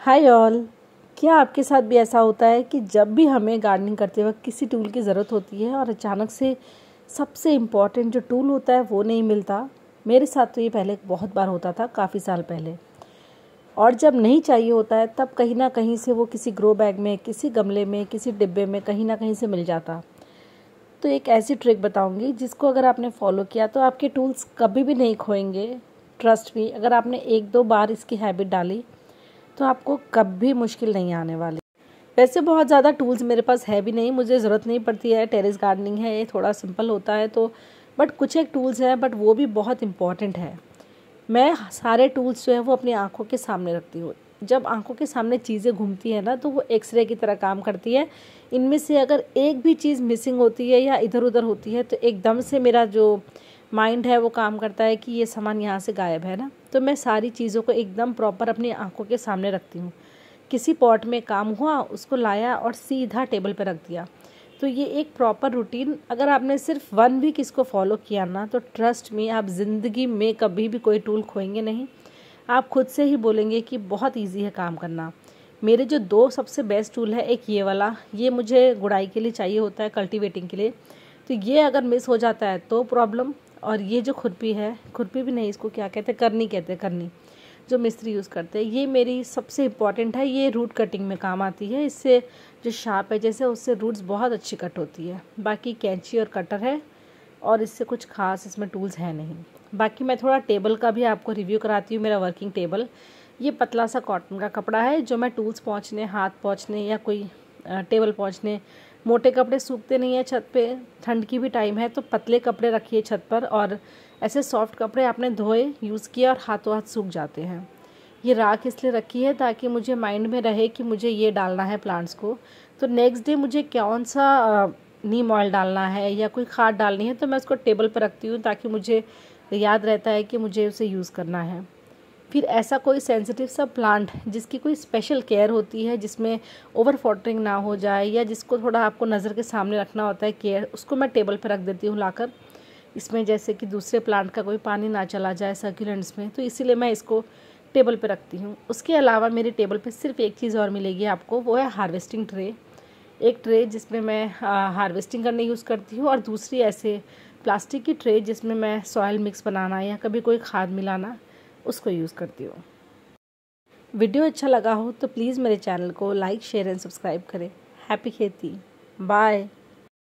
Hi all. क्या आपके साथ भी ऐसा होता है कि जब भी हमें गार्डनिंग करते वक्त किसी टूल की ज़रूरत होती है और अचानक से सबसे इम्पॉर्टेंट जो टूल होता है वो नहीं मिलता? मेरे साथ तो ये पहले बहुत बार होता था, काफ़ी साल पहले। और जब नहीं चाहिए होता है तब कहीं ना कहीं से वो किसी ग्रो बैग में, किसी गमले में, किसी डिब्बे में कहीं ना कहीं से मिल जाता। तो एक ऐसी ट्रिक बताऊंगी जिसको अगर आपने फॉलो किया तो आपके टूल्स कभी भी नहीं खोएंगे। ट्रस्ट मी, अगर आपने एक दो बार इसकी हैबिट डाली तो आपको कभी मुश्किल नहीं आने वाली। वैसे बहुत ज़्यादा टूल्स मेरे पास है भी नहीं, मुझे ज़रूरत नहीं पड़ती है। टेरेस गार्डनिंग है, ये थोड़ा सिंपल होता है तो बट कुछ एक टूल्स हैं, बट वो भी बहुत इम्पॉर्टेंट है। मैं सारे टूल्स जो है वो अपनी आंखों के सामने रखती हूँ। जब आंखों के सामने चीज़ें घूमती है ना तो वो एक्सरे की तरह काम करती है। इनमें से अगर एक भी चीज़ मिसिंग होती है या इधर उधर होती है तो एकदम से मेरा जो माइंड है वो काम करता है कि ये सामान यहाँ से गायब है ना। तो मैं सारी चीज़ों को एकदम प्रॉपर अपनी आंखों के सामने रखती हूँ। किसी पॉट में काम हुआ, उसको लाया और सीधा टेबल पर रख दिया। तो ये एक प्रॉपर रूटीन अगर आपने सिर्फ 1 वीक इसको फॉलो किया ना तो ट्रस्ट में आप ज़िंदगी में कभी भी कोई टूल खोएंगे नहीं। आप खुद से ही बोलेंगे कि बहुत इजी है काम करना। मेरे जो 2 सबसे बेस्ट टूल है, एक ये वाला, ये मुझे गुड़ाई के लिए चाहिए होता है, कल्टीवेटिंग के लिए। तो ये अगर मिस हो जाता है तो प्रॉब्लम। और ये जो खुरपी है, खुरपी भी नहीं, इसको क्या कहते हैं, करनी कहते हैं, करनी, जो मिस्त्री यूज़ करते हैं, ये मेरी सबसे इम्पॉर्टेंट है। ये रूट कटिंग में काम आती है। इससे जो शार्प है जैसे, उससे रूट्स बहुत अच्छी कट होती है। बाकी कैंची और कटर है और इससे कुछ खास इसमें टूल्स है नहीं। बाकी मैं थोड़ा टेबल का भी आपको रिव्यू कराती हूँ। मेरा वर्किंग टेबल, ये पतला सा कॉटन का कपड़ा है जो मैं टूल्स पहुँचने, हाथ पहुँचने या कोई टेबल पहुँचने, मोटे कपड़े सूखते नहीं है छत पे, ठंड की भी टाइम है तो पतले कपड़े रखिए छत पर, और ऐसे सॉफ्ट कपड़े आपने धोए, यूज़ किया और हाथों हाथ सूख जाते हैं। ये राख इसलिए रखी है ताकि मुझे माइंड में रहे कि मुझे ये डालना है प्लांट्स को, तो नेक्स्ट डे मुझे कौन सा नीम ऑयल डालना है या कोई खाद डालनी है तो मैं उसको टेबल पर रखती हूँ ताकि मुझे याद रहता है कि मुझे उसे यूज़ करना है। फिर ऐसा कोई सेंसिटिव सा प्लांट जिसकी कोई स्पेशल केयर होती है, जिसमें ओवर वाटरिंग ना हो जाए या जिसको थोड़ा आपको नज़र के सामने रखना होता है केयर, उसको मैं टेबल पर रख देती हूँ लाकर। इसमें जैसे कि दूसरे प्लांट का कोई पानी ना चला जाए सर्कुलेंट्स में, तो इसीलिए मैं इसको टेबल पे रखती हूँ। उसके अलावा मेरे टेबल पे सिर्फ एक चीज़ और मिलेगी आपको, वो है हार्वेस्टिंग ट्रे। एक ट्रे जिसमें मैं हार्वेस्टिंग करने यूज़ करती हूँ और दूसरी ऐसे प्लास्टिक की ट्रे जिसमें मैं सॉयल मिक्स बनाना या कभी कोई खाद मिलाना, उसको यूज़ करती हूँ। वीडियो अच्छा लगा हो तो प्लीज़ मेरे चैनल को लाइक, शेयर एंड सब्सक्राइब करें। हैप्पी खेती। बाय।